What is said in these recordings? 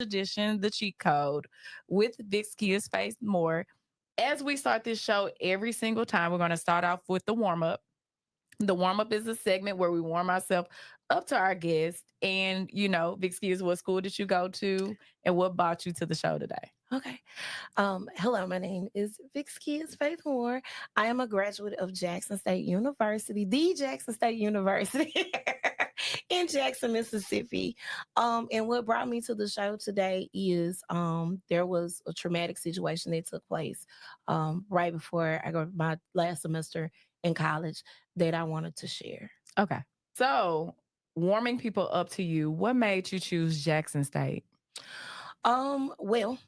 edition, the cheat code with Vic's Kids Face More. As we start this show every single time, we're going to start off with the warm up. The warm up is a segment where we warm ourselves up to our guest. And, Vic's Kids, what school did you go to and what brought you to the show today? Okay. Hello, my name is Vix Kids Faith Moore. I am a graduate of Jackson State University, the Jackson State University in Jackson, Mississippi. And what brought me to the show today is there was a traumatic situation that took place right before I got my last semester in college that I wanted to share. Okay. So, warming people up to you, what made you choose Jackson State? Well,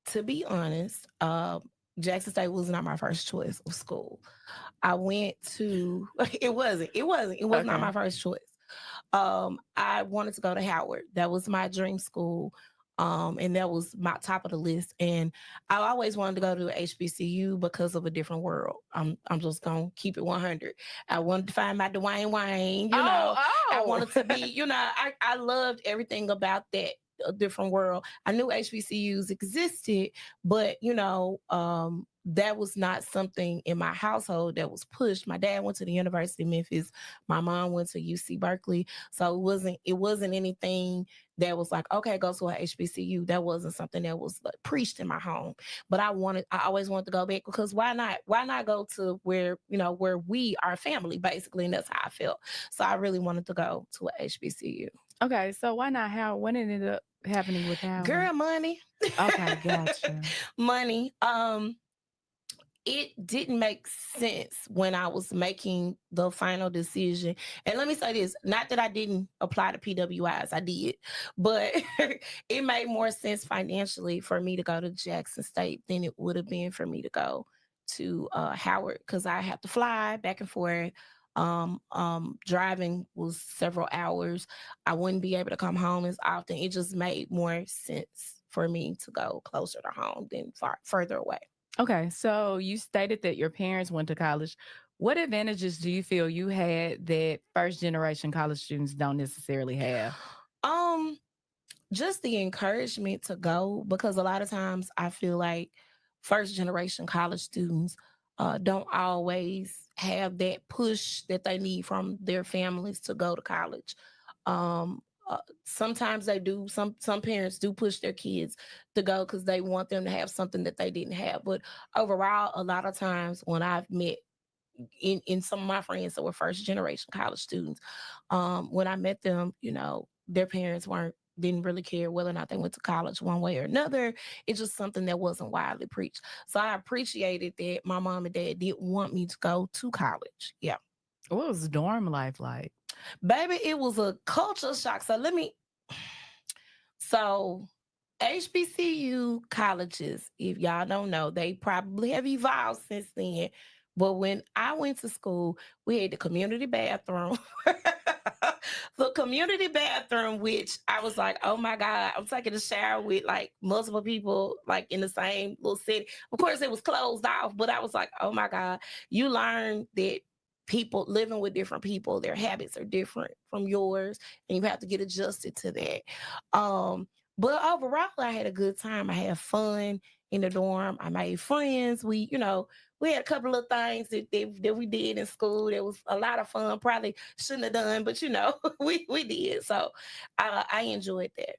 to be honest, Jackson State was not my first choice of school. I went to it was not Okay. my first choice. I wanted to go to Howard. That was my dream school. And that was my top of the list. And I always wanted to go to HBCU because of a different world. I'm just gonna keep it 100. I wanted to find my Dwayne Wayne, Oh, I oh. wanted to be, I loved everything about that a different world. I knew HBCUs existed, but that was not something in my household that was pushed. My dad went to the University of Memphis. My mom went to UC Berkeley. So it wasn't anything that was like, okay, go to a HBCU. That wasn't something that was like preached in my home. But I always wanted to go back because why not? Why not go to where we are family, basically? And that's how I felt. So I really wanted to go to a HBCU. Okay, so why not Howard? What ended up happening with Howard? Girl, money. Okay, gotcha. Money. It didn't make sense when I was making the final decision. And let me say this, not that I didn't apply to PWIs, I did, but it made more sense financially for me to go to Jackson State than it would have been for me to go to Howard because I have to fly back and forth. Driving was several hours. I wouldn't be able to come home as often. It just made more sense for me to go closer to home than further away. Okay, so you stated that your parents went to college. What advantages do you feel you had that first generation college students don't necessarily have? Um, just the encouragement to go because a lot of times I feel like first generation college students don't always have that push that they need from their families to go to college. Sometimes they do. Some parents do push their kids to go because they want them to have something that they didn't have. But overall, a lot of times when I've met in some of my friends that were first generation college students, when I met them, their parents didn't really care whether or not they went to college one way or another. It's just something that wasn't widely preached. So I appreciated that my mom and dad did want me to go to college. Yeah. What was dorm life like? Baby, it was a culture shock. So HBCU colleges, if y'all don't know, they probably have evolved since then. But when I went to school, we had the community bathroom. The community bathroom, which I was like, oh my God, I'm taking a shower with like multiple people, like in the same little city. Of course, it was closed off, but I was like, oh my God, you learn that people living with different people, their habits are different from yours, and you have to get adjusted to that. But overall, I had a good time. I had fun in the dorm. I made friends. We had a couple of things that we did in school. That was a lot of fun. Probably shouldn't have done, but we did. So I enjoyed that.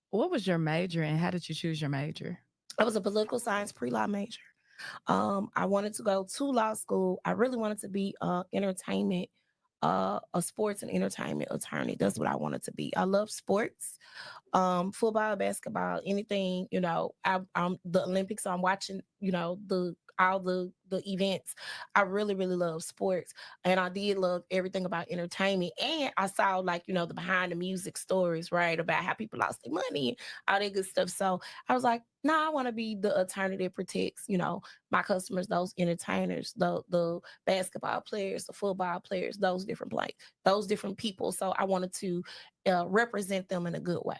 What was your major and how did you choose your major? I was a political science pre-law major. I wanted to go to law school. I really wanted to be a sports and entertainment attorney. That's what I wanted to be. I love sports, football, basketball, anything. I'm the Olympics. I'm watching. The all the events. I really really love sports, and I did love everything about entertainment. And I saw like the behind the music stories, right, about how people lost their money, all that good stuff. So I was like, nah, I want to be the attorney that protects, my customers, those entertainers, the basketball players, the football players, those different people. So I wanted to represent them in a good way.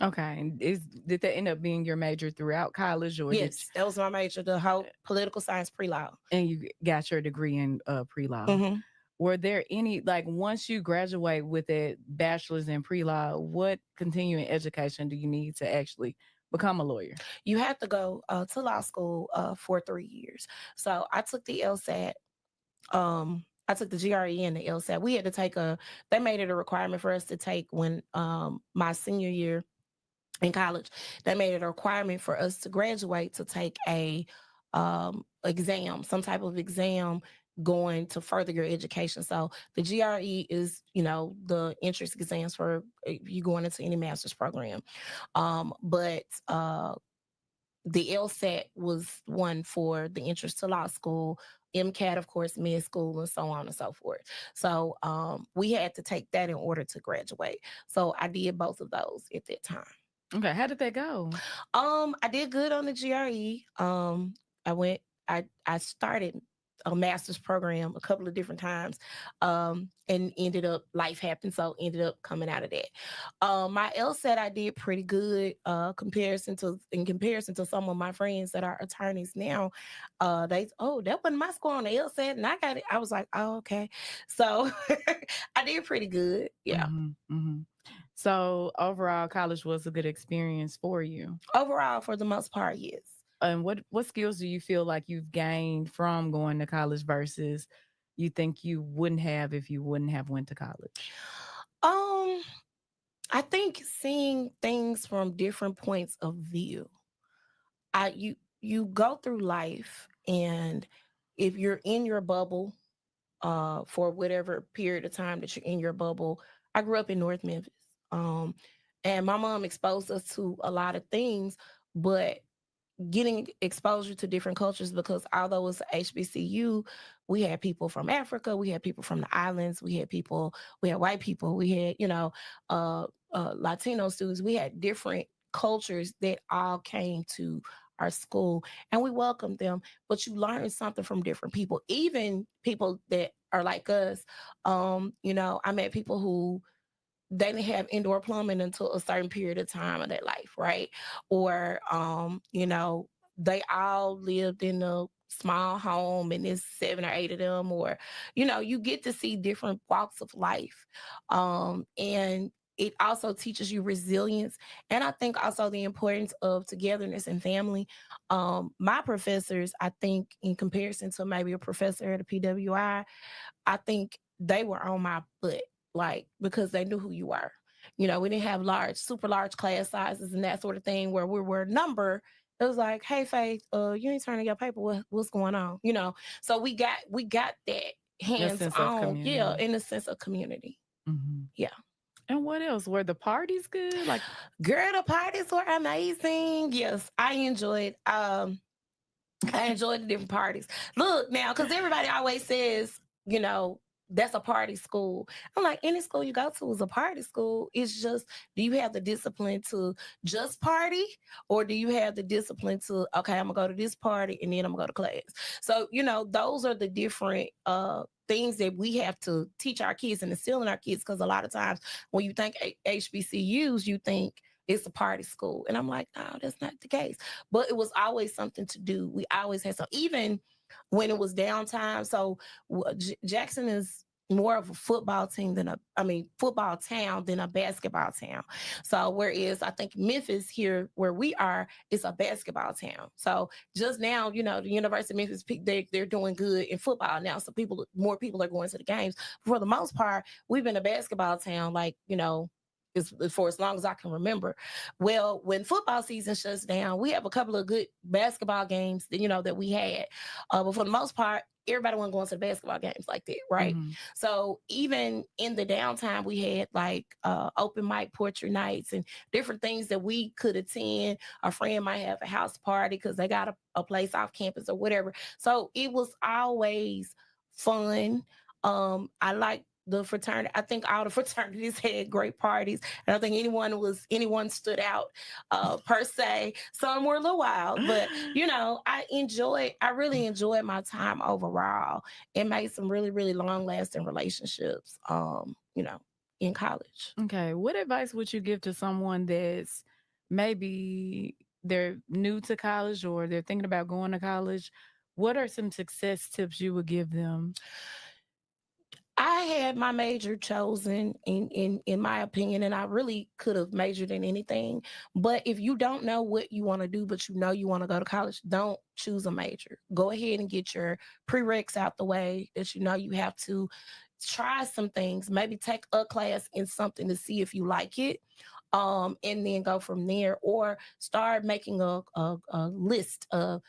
Okay. And did that end up being your major throughout college or did Yes, that was my major, the whole political science pre-law. and you got your degree in pre-law? Hmm. were there any, like, once you graduate with a bachelor's in pre-law, what continuing education do you need to actually become a lawyer? You have to go to law school for 3 years. So I took the LSAT. I took the GRE and the LSAT. We had to take they made it a requirement for us to take when my senior year in college. They made it a requirement for us to graduate to take a exam, some type of exam going to further your education. So the GRE is, the entrance exams for you going into any master's program. But the LSAT was one for the entrance to law school, MCAT, of course, med school, and so on and so forth. So we had to take that in order to graduate. So I did both of those at that time. Okay, how did that go? I did good on the GRE. I went. I started a master's program a couple of different times, and ended up life happened, so ended up coming out of that. My LSAT I did pretty good. In comparison to some of my friends that are attorneys now, that wasn't my score on the LSAT, and I got it. I was like, oh, okay, so I did pretty good. Yeah. Mhm, mhm. So, overall, college was a good experience for you. Overall, for the most part, yes. And what skills do you feel like you've gained from going to college versus you think you wouldn't have if you wouldn't have went to college? Um, I think seeing things from different points of view. You go through life, and if you're in your bubble, for whatever period of time that you're in your bubble. I grew up in North Memphis. And my mom exposed us to a lot of things, but getting exposure to different cultures, because although it's HBCU, we had people from Africa, we had people from the islands, we had white people, we had, Latino students, we had different cultures that all came to our school, and we welcomed them. But you learn something from different people, even people that are like us. I met people who they didn't have indoor plumbing until a certain period of time of their life, right? Or they all lived in a small home and there's 7 or 8 of them, or you get to see different walks of life. And it also teaches you resilience, and I think also the importance of togetherness and family. My professors, I think, in comparison to maybe a professor at a I think they were on my butt, like, because they knew who you were. We didn't have super large class sizes and that sort of thing where we were a number. It was like, hey, Faith, you ain't turning your paper. What's going on? So we got that A hands sense of on, yeah, community. in a sense of community. Mhm. Yeah. And what else? Were the parties good? Like, Girl, the parties were amazing. Yes, I enjoyed the different parties. Look now, because everybody always says, you know, that's a party school. I'm like, any school you go to is a party school. It's just, do you have the discipline to just party, or do you have the discipline to, okay, I'm gonna go to this party and then I'm gonna go to class? So, those are the different things that we have to teach our kids and instill in our kids. Because a lot of times when you think HBCUs, you think it's a party school. And I'm like, no, that's not the case. But it was always something to do. We always had some, even when it was downtime. So Jackson is more of a football team football town than a basketball town. So whereas I think Memphis here where we are is a basketball town. So just now, the University of Memphis, they're doing good in football now. So more people are going to the games. For the most part, we've been a basketball town, like, for as long as I can remember. Well, when football season shuts down, we have a couple of good basketball games that we had. But for the most part, everybody wasn't going to the basketball games like that, right? mhm. So even in the downtime, we had like open mic poetry nights and different things that we could attend. A friend might have a house party because they got a place off campus or whatever. So it was always fun. I like the fraternity. I think all the fraternities had great parties. I don't think anyone stood out per se. Some were a little wild, but I really enjoyed my time overall and made some really, really long lasting relationships, in college. Okay. What advice would you give to someone that's maybe they're new to college or they're thinking about going to college? What are some success tips you would give them? had my major chosen in my opinion, and I really could have majored in anything. But if you don't know what you want to do, but you know you want to go to college, don't choose a major. Go ahead and get your prereqs out the way that you know you have to try some things. Maybe take a class in something to see if you like it. And then go from there, or start making a list of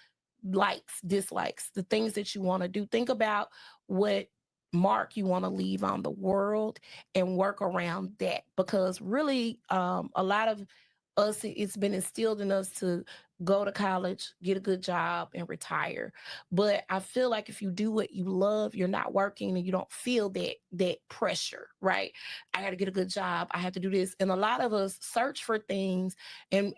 likes, dislikes, the things that you want to do. Think about what mark you want to leave on the world and work around that, because really a lot of us, it's been instilled in us to go to college, get a good job, and retire. But I feel like if you do what you love, you're not working and you don't feel that pressure, right? I got to get a good job, I have to do this. And a lot of us search for things, and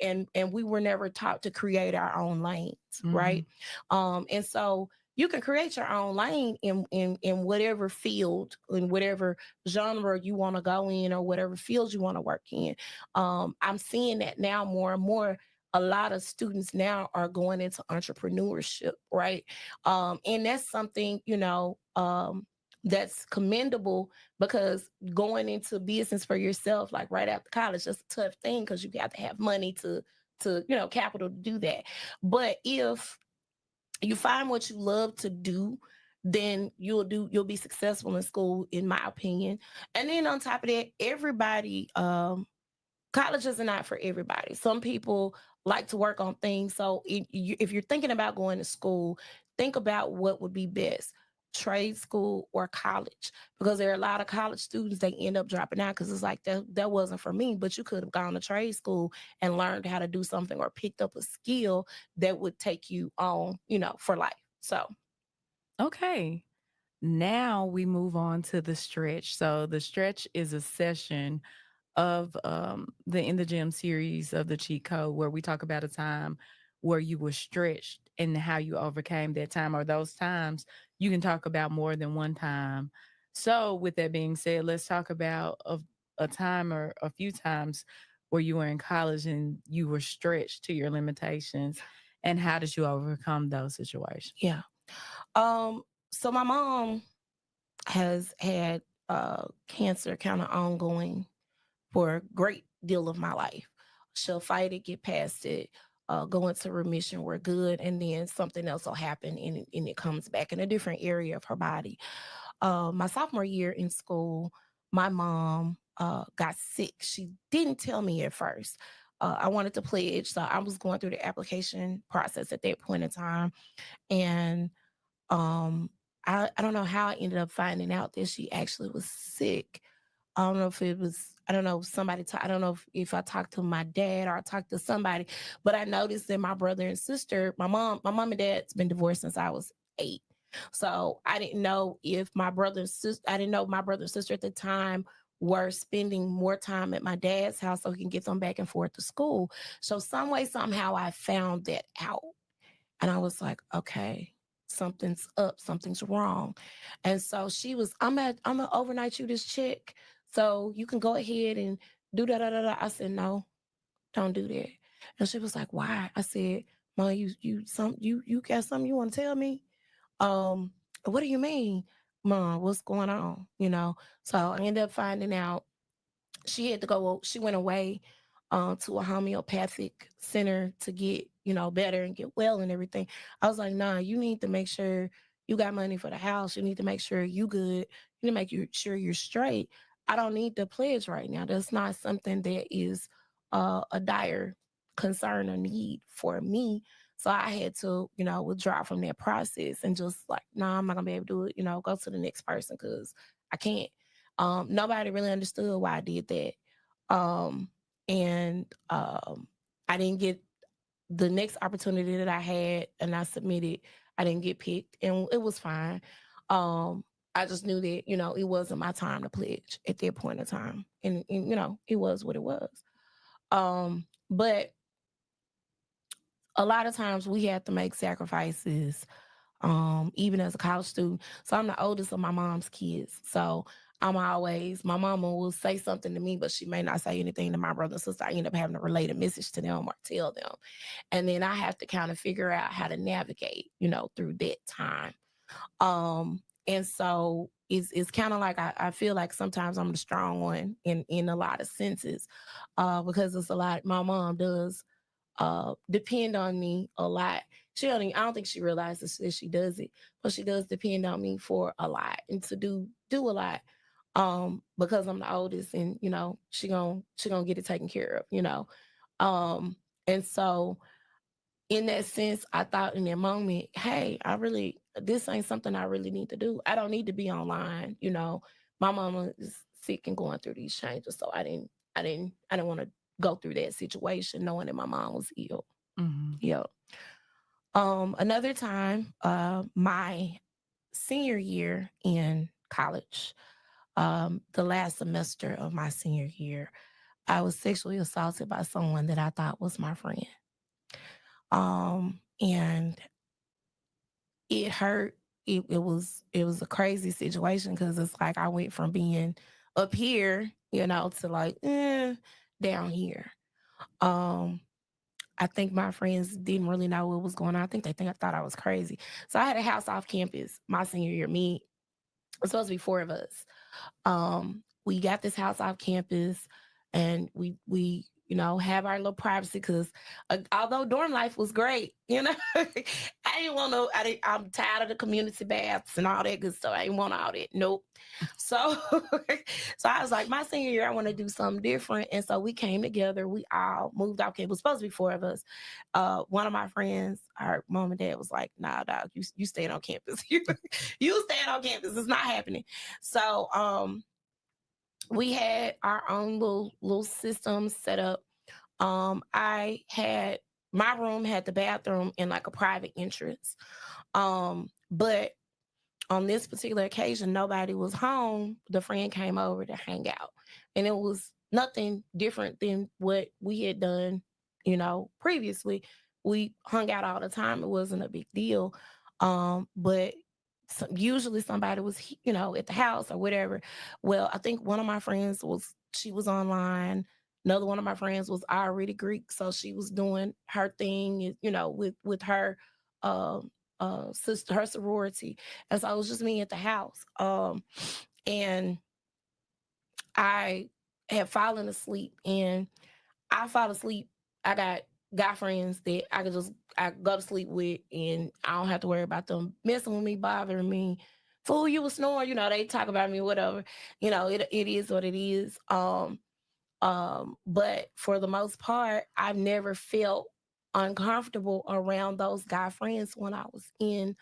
we were never taught to create our own lanes, Mm-hmm. right? And so you can create your own lane in whatever field, in whatever genre you want to go in, or whatever field you want to work in. I'm seeing that now more and more. A lot of students now are going into entrepreneurship, right? And that's something, that's commendable, because going into business for yourself, like right after college, that's a tough thing, because you have to have money to capital to do that. But if you find what you love to do, then you'll be successful in school, in my opinion. And then on top of that, everybody, colleges are not for everybody. Some people like to work on things. So if you're thinking about going to school, think about what would be best: trade school or college. Because there are a lot of college students, they end up dropping out because it's like that wasn't for me. But you could have gone to trade school and learned how to do something, or picked up a skill that would take you on, for life. So Okay. Now we move on to the stretch. So the stretch is a session of the In the Gym series of the cheat code, where we talk about a time where you were stretched and how you overcame that time, or those times. You can talk about more than one time. So with that being said, let's talk about a time or a few times where you were in college and you were stretched to your limitations, and how did you overcome those situations? yeah. Um, so my mom has had cancer kind of ongoing for a great deal of my life. She'll fight it, get past it, go into remission, we're good, and then something else will happen, and it comes back in a different area of her body. My sophomore year in school, my mom got sick. She didn't tell me at first. I wanted to pledge, so I was going through the application process at that point in time, and um, I don't know how I ended up finding out that she actually was sick. I don't know if it was, I don't know, I don't know if I talked to my dad or I talked to somebody, but I noticed that my brother and sister, my mom and dad's been divorced since I was 8. So I didn't know if my brother and sister, I didn't know my brother and sister at the time were spending more time at my dad's house so he can get them back and forth to school. So some way, somehow I found that out. And I was like, okay, something's up, something's wrong. And so she was, I'm gonna overnight you this check, so you can go ahead and do da da da da. I said, no, don't do that. And she was like, why? I said, Mom, you got something you want to tell me? Um, what do you mean, Mom? What's going on? So I ended up finding out she went away to a homeopathic center to get, better and get well and everything. I was like, nah, you need to make sure you got money for the house. You need to make sure you good. You need to sure you're straight. I don't need the pledge right now. That's not something that is a dire concern or need for me. So I had to, withdraw from that process and just like, nah, I'm not gonna be able to do it. Go to the next person because I can't. Nobody really understood why I did that. Um, and I didn't get the next opportunity that I had, and I submitted. I didn't get picked, and it was fine. Um, I just knew that it wasn't my time to pledge at that point in time, and it was what it was. But a lot of times we have to make sacrifices, even as a college student. So I'm the oldest of my mom's kids. So my mama will say something to me, but she may not say anything to my brother and sister. I end up having to relate a message to them or tell them. And then I have to kind of figure out how to navigate, through that time. And so it's kind of like I feel like sometimes I'm the strong one in a lot of senses, because it's a lot my mom does depend on me a lot. I don't think she realizes that she does it, but she does depend on me for a lot and to do a lot. Because I'm the oldest, and she gonna get it taken care of. Um, and so in that sense, I thought in that moment, hey, this ain't something I really need to do. I don't need to be online. My mama is sick and going through these changes, so I didn't want to go through that situation knowing that my mom was ill. Mhm. Yeah. Another time, my senior year in college, the last semester of my senior year, I was sexually assaulted by someone that I thought was my friend. And it hurt. It was a crazy situation because it's like I went from being up here, to like down here. Um, I think my friends didn't really know what was going on. I thought I was crazy. So I had a house off campus my senior year. It was supposed to be four of us. We got this house off campus, and we have our little privacy because although dorm life was great, I didn't want no. I'm tired of the community baths and all that good stuff. I didn't want all that. Nope. So so I was like, my senior year, I want to do something different, and so we came together. We all moved out. It was supposed to be four of us. One of my friends, our mom and dad was like, "Nah, dog, you staying on campus. You staying on campus. It's not happening." So we had our own little system set up. I had my room had the bathroom and like a private entrance. But on this particular occasion, nobody was home. The friend came over to hang out, and it was nothing different than what we had done, previously. We hung out all the time. It wasn't a big deal. But usually somebody was, at the house or whatever. Well, I think one of my friends she was online. Another one of my friends was already Greek, so she was doing her thing, with her sister, her sorority. And so it was just me at the house. And I had fallen asleep, and I fall asleep. I got guy friends that I go to sleep with, and I don't have to worry about them messing with me, bothering me. Fool, you was snoring. They talk about me, whatever. It is what it is. But for the most part, I've never felt uncomfortable around those guy friends when I was in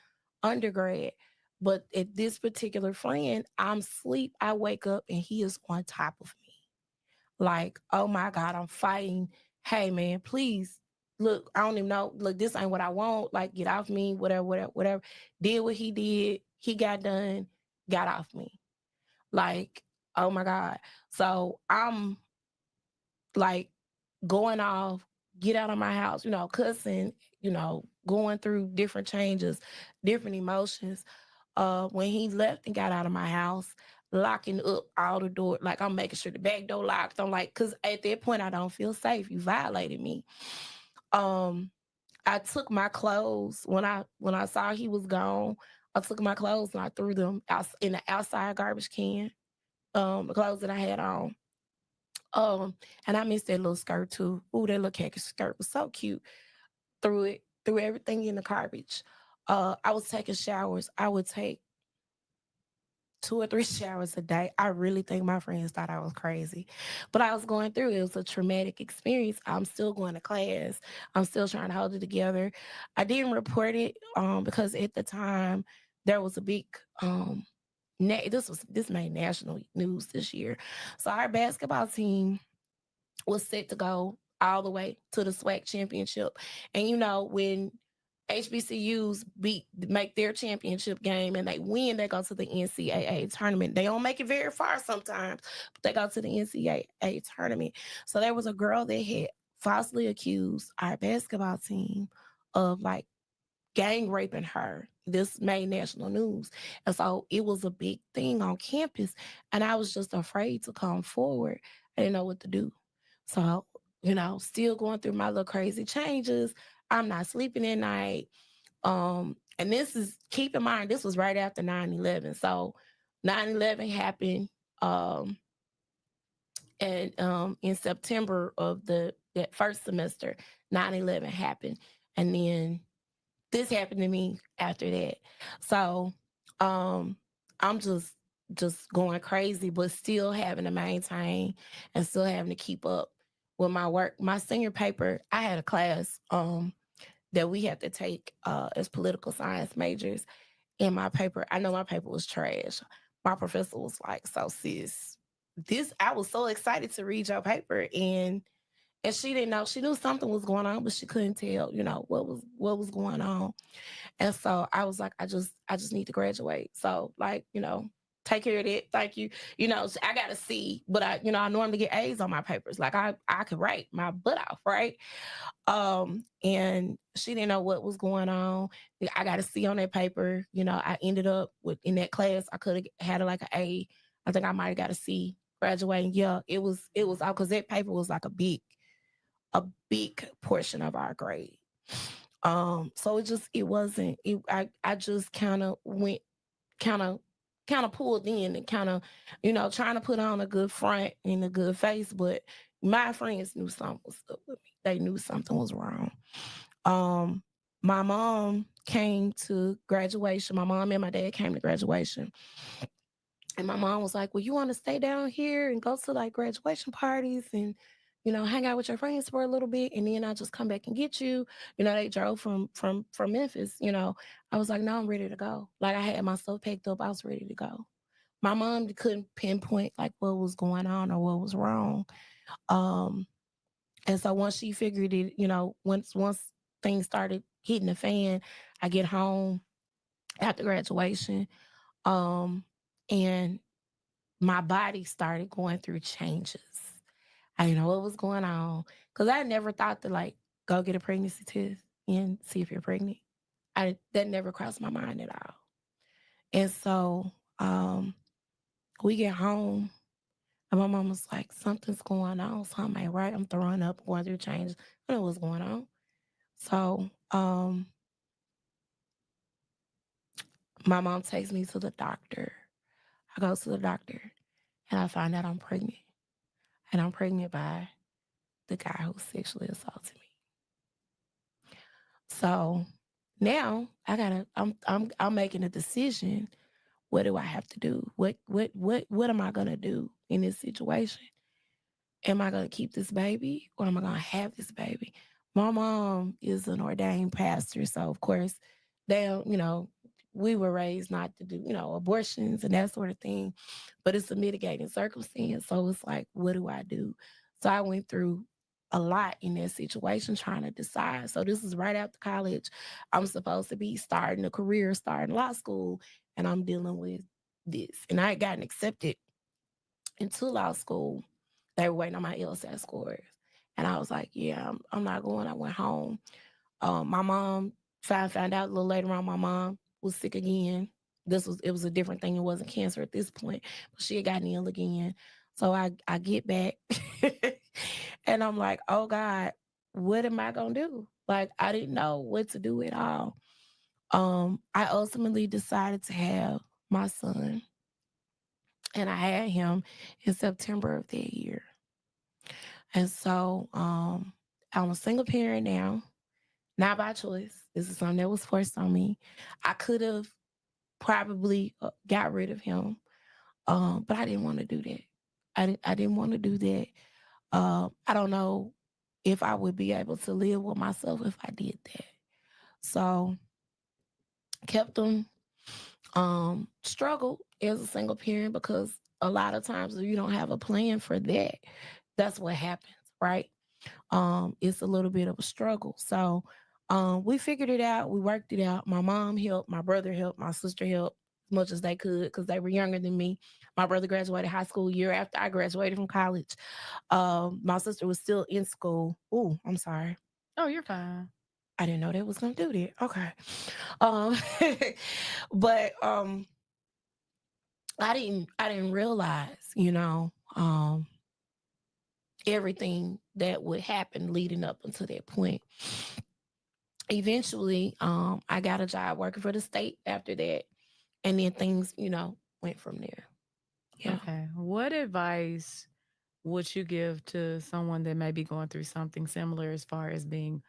undergrad. But at this particular friend, I'm asleep. I wake up and he is on top of me. Like, oh my God, I'm fighting. Hey man, please. Look, I don't even know. Look, this ain't what I want. Like, get off me, whatever, whatever, whatever. Did what he did. He got done, got off me. Like, oh my God. So I'm like going off, get out of my house, cussing, going through different changes, different emotions. When he left and got out of my house, locking up all the door, like I'm making sure the back door locked. I'm like, cause at that point I don't feel safe. You violated me. Um, I took my clothes when I saw he was gone. I took my clothes and I threw them out in the outside garbage can. The clothes that I had on. And I missed that little skirt too. Ooh, that little khaki skirt was so cute. Threw everything in the garbage. I was taking showers. I would take 2 or 3 showers a day. I really think my friends thought I was crazy, but I was going through it. It was a traumatic experience. I'm still going to class. I'm still trying to hold it together. I didn't report it because at the time there was a big this made national news this year. So our basketball team was set to go all the way to the SWAC championship. And when HBCUs make their championship game and they win, they go to the NCAA tournament. They don't make it very far sometimes, but they go to the NCAA tournament. So there was a girl that had falsely accused our basketball team of like gang raping her. This made national news. And so it was a big thing on campus. And I was just afraid to come forward. I didn't know what to do. So, still going through my little crazy changes. I'm not sleeping at night. And this is, keep in mind, this was right after 9/11. So 9/11 happened, um, and in September of the that first semester. 9/11 happened, and then this happened to me after that. So um I'm just going crazy, but still having to maintain and still having to keep up with my work. My senior paper, I had a class that we had to take as political science majors. In my paper, I know my paper was trash. My professor was like, "So sis, this I was so excited to read your paper," and she didn't know. She knew something was going on, but she couldn't tell, what was going on. And so I was like, I just need to graduate. So like, take care of that. Thank you. I got a C, but I normally get A's on my papers. Like I could write my butt off, right? And she didn't know what was going on. I got a C on that paper. I ended up with in that class. I could have had like an A. I think I might have got a C graduating. Yeah, it was out because that paper was like a big portion of our grade. So it wasn't I just kind of went kind of pulled in and kind of trying to put on a good front and a good face, but my friends knew something was up with me. They knew something was wrong. um my mom came to graduation. My mom and my dad came to graduation, and my mom was like, "Well, you want to stay down here and go to like graduation parties and, hang out with your friends for a little bit, and then I'll just come back and get you." They drove from Memphis. I was like, "No, I'm ready to go." Like I had my stuff packed up. I was ready to go. My mom couldn't pinpoint like what was going on or what was wrong. Um, and so once she figured it, once things started hitting the fan, I get home after graduation. Um, and my body started going through changes. I didn't know what was going on because I never thought to like go get a pregnancy test and see if you're pregnant. That never crossed my mind at all. And so we get home and my mom was like, "Something's going on. Something ain't right. I'm throwing up, going through changes." I don't know what's going on. So my mom takes me to the doctor. I go to the doctor and I find out I'm pregnant. And I'm pregnant by the guy who sexually assaulted me. So now I'm making a decision. What do I have to do? What am I gonna do in this situation? Am I going to keep this baby or am I going to have this baby? My mom is an ordained pastor. So, of course, they don't, we were raised not to do, abortions and that sort of thing, but it's a mitigating circumstance. So it's like, what do I do? So I went through a lot in that situation trying to decide. So this is right after college. I'm supposed to be starting a career, starting law school, and I'm dealing with this. And I had gotten accepted into law school. They were waiting on my LSAT scores. And I was like, yeah, I'm not going. I went home. My mom found out a little later on my mom was sick again. It was a different thing. It wasn't cancer at this point, but she had gotten ill again. So I get back and I'm like, oh God, what am I gonna do? Like I didn't know what to do at all. I ultimately decided to have my son, and I had him in September of that year. And so I'm a single parent now, not by choice. This is something that was forced on me. I could have probably got rid of him, but I didn't want to do that. I didn't want to do that. I don't know if I would be able to live with myself if I did that. So kept him. Struggled as a single parent because a lot of times if you don't have a plan for that, that's what happens, right? It's a little bit of a struggle. So we figured it out. We worked it out. My mom helped, my brother helped, my sister helped as much as they could because they were younger than me. My brother graduated high school a year after I graduated from college. My sister was still in school. Oh, I'm sorry. Oh, you're fine. I didn't know they was gonna do that. Okay. Um, but I didn't realize, everything that would happen leading up until that point. Eventually, I got a job working for the state after that. And then things, went from there. Yeah. Okay. What advice would you give to someone that may be going through something similar as far as being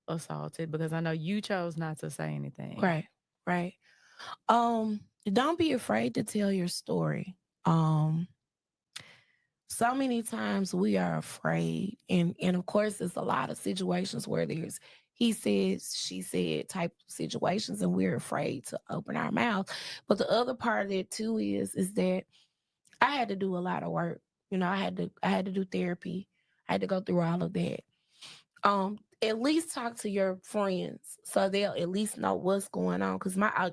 assaulted? Because I know you chose not to say anything. Right. Right. Don't be afraid to tell your story. Um, so many times we are afraid, and of course there's a lot of situations where there's he said, she said type of situations, and we're afraid to open our mouth. But the other part of it too is that I had to do a lot of work. You know, I had to do therapy. I had to go through all of that. At least talk to your friends so they'll at least know what's going on. Cause I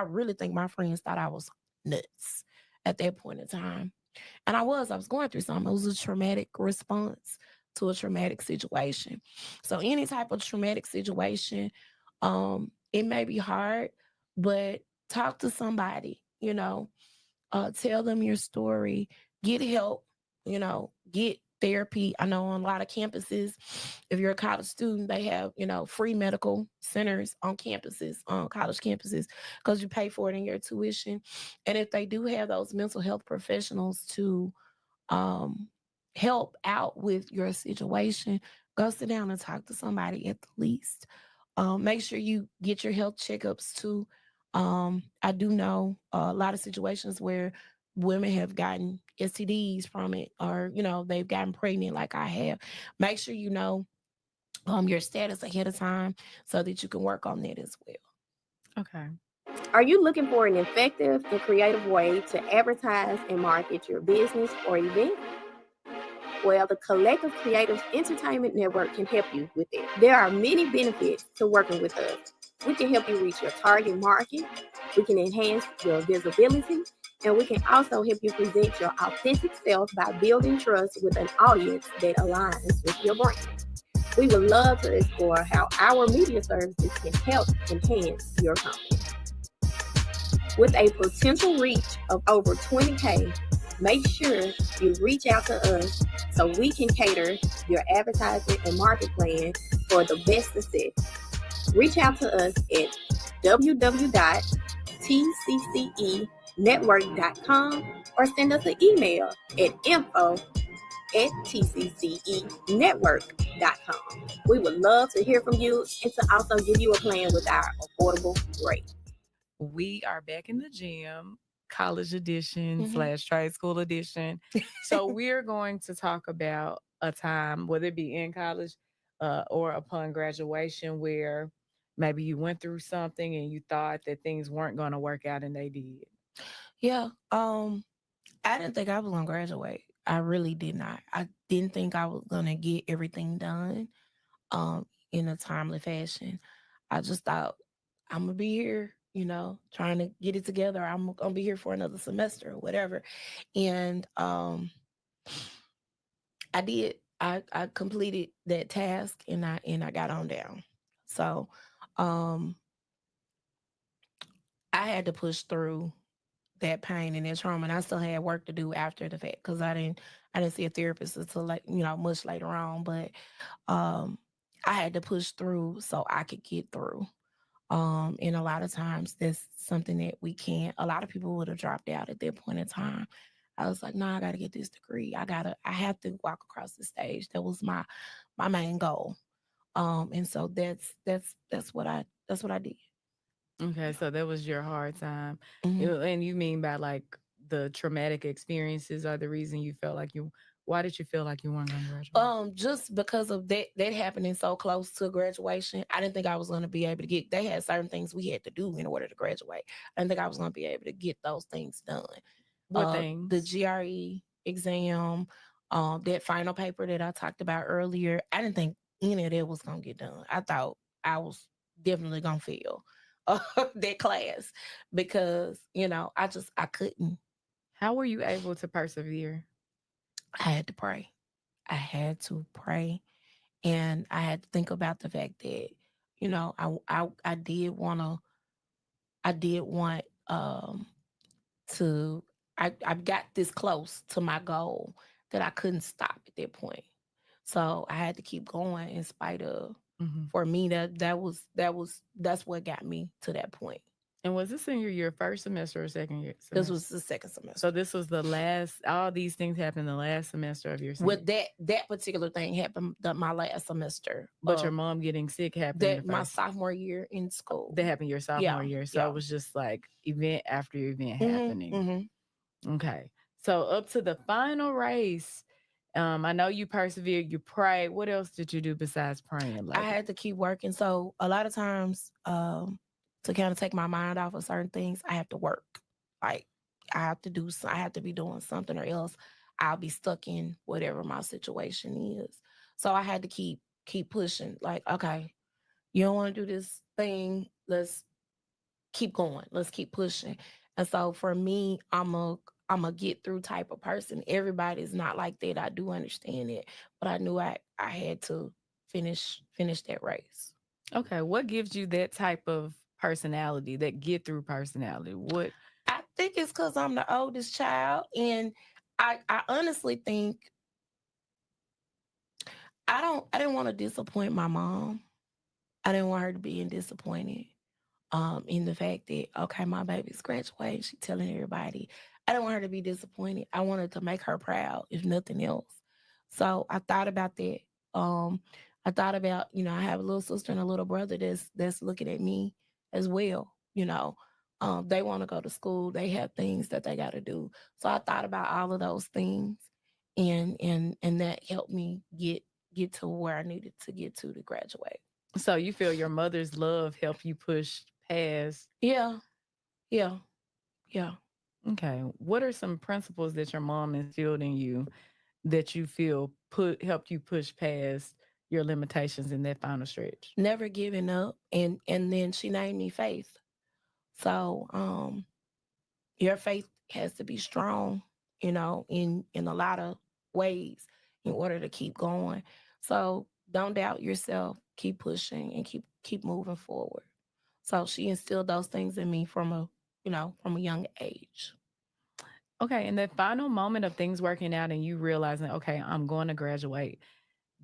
really think my friends thought I was nuts at that point in time. And I was going through something. It was a traumatic response to a traumatic situation. So any type of traumatic situation, it may be hard, but talk to somebody, tell them your story, get help, get therapy. I know on a lot of campuses, if you're a college student, they have, free medical centers on campuses, on college campuses, because you pay for it in your tuition. And if they do have those mental health professionals to um, help out with your situation, go sit down and talk to somebody at the least. Make sure you get your health checkups too. I do know a lot of situations where women have gotten STDs from it, or they've gotten pregnant, like I have. Make sure you know your status ahead of time so that you can work on that as well. Okay. Are you looking for an effective and creative way to advertise and market your business or event? Well, the Collective Creatives Entertainment Network can help you with it. There are many benefits to working with us. We can help you reach your target market, we can enhance your visibility, and we can also help you present your authentic self by building trust with an audience that aligns with your brand. We would love to explore how our media services can help enhance your company. With a potential reach of over 20K, make sure you reach out to us so we can cater your advertising and market plan for the best success. Reach out to us at www.tccenetwork.com or send us an email at info@tccenetwork.com. We would love to hear from you and to also give you a plan with our affordable rate. We are back in the gym, college edition Mhm. slash trade school edition. So we're going to talk about a time, whether it be in college or upon graduation, where maybe you went through something and you thought that things weren't going to work out and they did. Yeah. I didn't think I was gonna graduate. I really did not. I didn't think I was gonna get everything done in a timely fashion. I just thought I'm gonna be here, trying to get it together. I'm gonna be here for another semester or whatever. And I did. I completed that task, and I got on down. So um I had to push through that pain and that trauma, and I still had work to do after the fact because I didn't see a therapist until, like, much later on. But um I had to push through so I could get through. And a lot of times that's something that we can't. A lot of people would have dropped out at that point in time. I was like, no, I gotta get this degree. I have to walk across the stage. That was my main goal. And so that's what I did. Okay, so that was your hard time. Mhm. And you mean by like the traumatic experiences are the reason you felt like why did you feel like you weren't going to graduate? Just because of that happening so close to graduation, I didn't think I was going to be able to get. They had certain things we had to do in order to graduate. I didn't think I was going to be able to get those things done. What The things? GRE exam, that final paper that I talked about earlier, I didn't think any of that was going to get done. I thought I was definitely going to fail that class because I couldn't. How were you able to persevere? I had to pray. I had to pray. And I had to think about the fact that, I did want to I got this close to my goal that I couldn't stop at that point. So I had to keep going in spite of. Mhm. For me, that's what got me to that point. And was this in your first semester or second year This semester? was the second So semester. this was the last. All these things happened the last semester of your senior. With that particular thing happened my last semester But your of mom getting sick happened in the that my first. sophomore year in school. That happened your sophomore Yeah, year. So it yeah. was just like event after event Mm-hmm, happening. mm-hmm. Okay. So up to the final race, I know you persevered, you prayed. What else did you do besides praying? I Like, had to keep working. So a lot of times, to kind of take my mind off of certain things, I have to work. Like I have to be doing something, or else I'll be stuck in whatever my situation is. So I had to keep pushing. Like, okay, you don't want to do this thing. Let's keep going. Let's keep pushing. And so for me, I'm a get through type of person. Everybody's not like that. I do understand it, but I knew I had to finish that race. okay, what gives you that type of personality, that get through personality? What I think it's because I'm the oldest child, and I honestly think I didn't want to disappoint my mom. I didn't want her to be disappointed. In the fact that, okay, my baby's graduating, she telling everybody. I didn't want her to be disappointed. I wanted to make her proud, if nothing else. So I thought about that. Um, I thought about, I have a little sister and a little brother that's looking at me as well. They want to go to school. They have things that they got to do. So I thought about all of those things, and that helped me get to where I needed to get to graduate. so you feel your mother's love helped you push past. Yeah, yeah, yeah. Okay. What are some principles that your mom instilled in you that you feel put helped you push past your limitations in that final stretch? Never giving up, and then she named me Faith. So your faith has to be strong, in a lot of ways in order to keep going. So don't doubt yourself, keep pushing and keep moving forward. So she instilled those things in me from a young age. Okay, in that final moment of things working out and you realizing, okay, I'm going to graduate,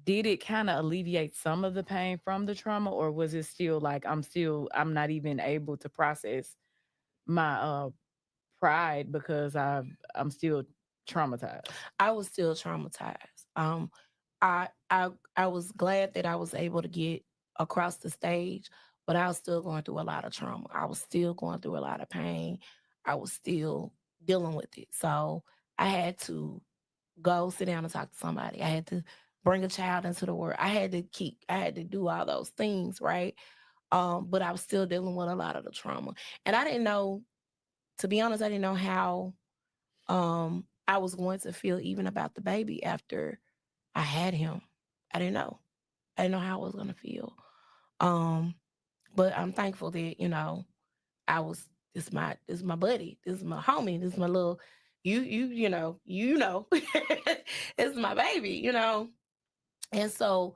did it kind of alleviate some of the pain from the trauma, or was it still like I'm not even able to process my pride because I'm still traumatized? I was still traumatized. I I I was glad that I was able to get across the stage, but I was still going through a lot of trauma. I was still going through a lot of pain. I was still dealing with it. So I had to go sit down and talk to somebody. I had to bring a child into the world. I had to do all those things, right? But I was still dealing with a lot of the trauma. And I didn't know, to be honest, I didn't know how I was going to feel even about the baby after I had him. I didn't know. I didn't know how I was gonna feel. Um, but I'm thankful that, I was this is my buddy, this is my homie, this is my little it's my baby. And so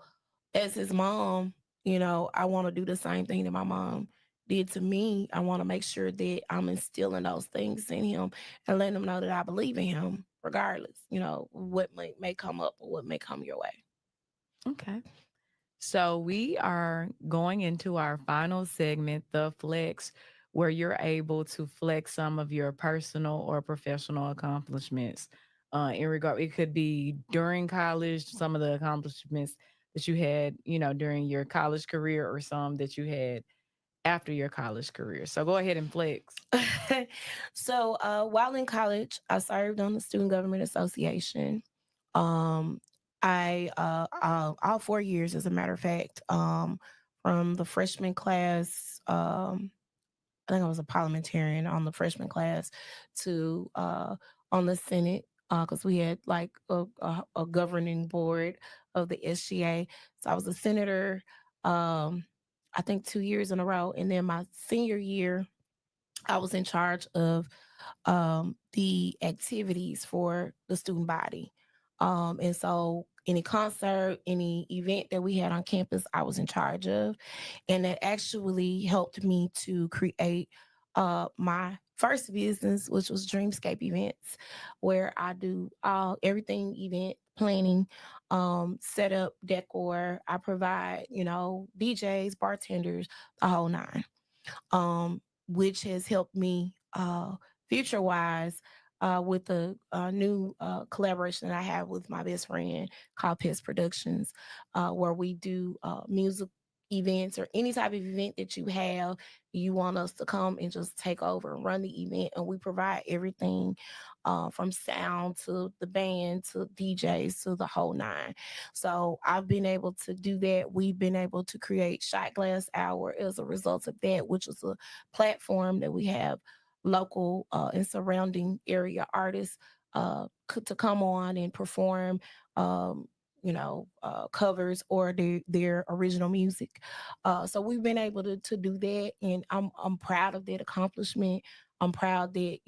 as his mom, I want to do the same thing that my mom did to me. I want to make sure that I'm instilling those things in him and letting him know that I believe in him, regardless, what may come up or what may come your way. Okay. So we are going into our final segment, the flex, where you're able to flex some of your personal or professional accomplishments. In regard, it could be during college, some of the accomplishments that you had, during your college career, or some that you had after your college career. So go ahead and flex. So while in college, I served on the Student Government Association. Um, I all 4 years, as a matter of fact, from the freshman class. I think I was a parliamentarian on the freshman class to on the Senate, because we had like a governing board of the SGA. So I was a senator. I think 2 years in a row, and then my senior year, I was in charge of the activities for the student body. And so any concert, any event that we had on campus, I was in charge of. And that actually helped me to create my first business, which was Dreamscape Events, where I do everything event planning, set up, decor. I provide, DJs, bartenders, the whole nine. Um, which has helped me future wise with the new collaboration that I have with my best friend called Pest Productions, where we do music events or any type of event that you have. You want us to come and just take over and run the event, and we provide everything from sound to the band to DJs to the whole nine. So I've been able to do that. We've been able to create Shot Glass Hour as a result of that, which is a platform that we have local and surrounding area artists to come on and perform. Covers or their original music. So we've been able to do that, and I'm proud of that accomplishment. I'm proud that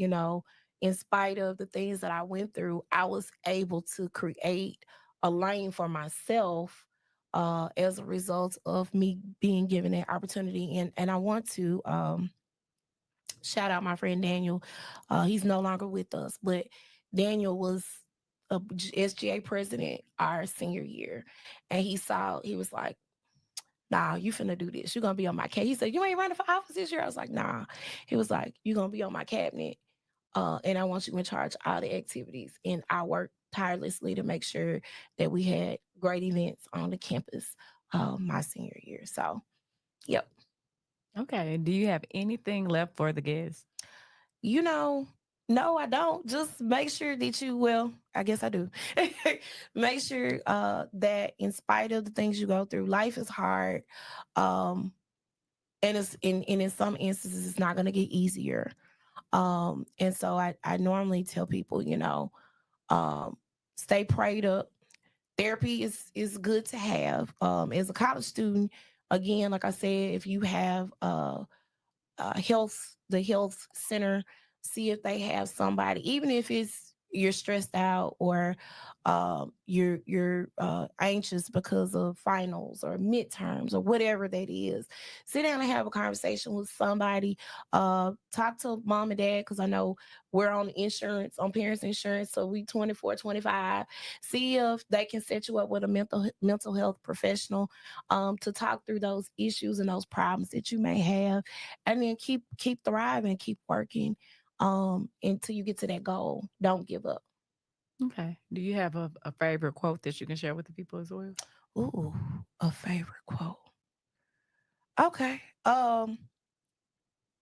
in spite of the things that I went through, I was able to create a lane for myself as a result of me being given that opportunity. And I want to shout out my friend Daniel. He's no longer with us, but Daniel was a SGA president our senior year. And he was like, nah, you finna do this. You're gonna be on my cabinet. He said, you ain't running for office this year. I was like, nah. He was like, you're gonna be on my cabinet. And I want you in charge of all the activities. And I worked tirelessly to make sure that we had great events on the campus my senior year. So, yep. Okay. Do you have anything left for the guests? You know, no, I don't. Just make sure that well, I guess I do. Make sure that in spite of the things you go through, life is hard. And it's in some instances it's not gonna get easier. And so I normally tell people, um, stay prayed up. Therapy is good to have. As a college student, again, like I said, if you have the health center, see if they have somebody, even if it's you're stressed out or you're anxious because of finals or midterms or whatever that is. Sit down and have a conversation with somebody. Talk to mom and dad, because I know we're on insurance, on parents insurance, so we 24, 25. See if they can set you up with a mental health professional to talk through those issues and those problems that you may have, and then keep thriving, keep working until you get to that goal. Don't give up. Okay. Do you have a favorite quote that you can share with the people as well? Ooh, a favorite quote. Okay.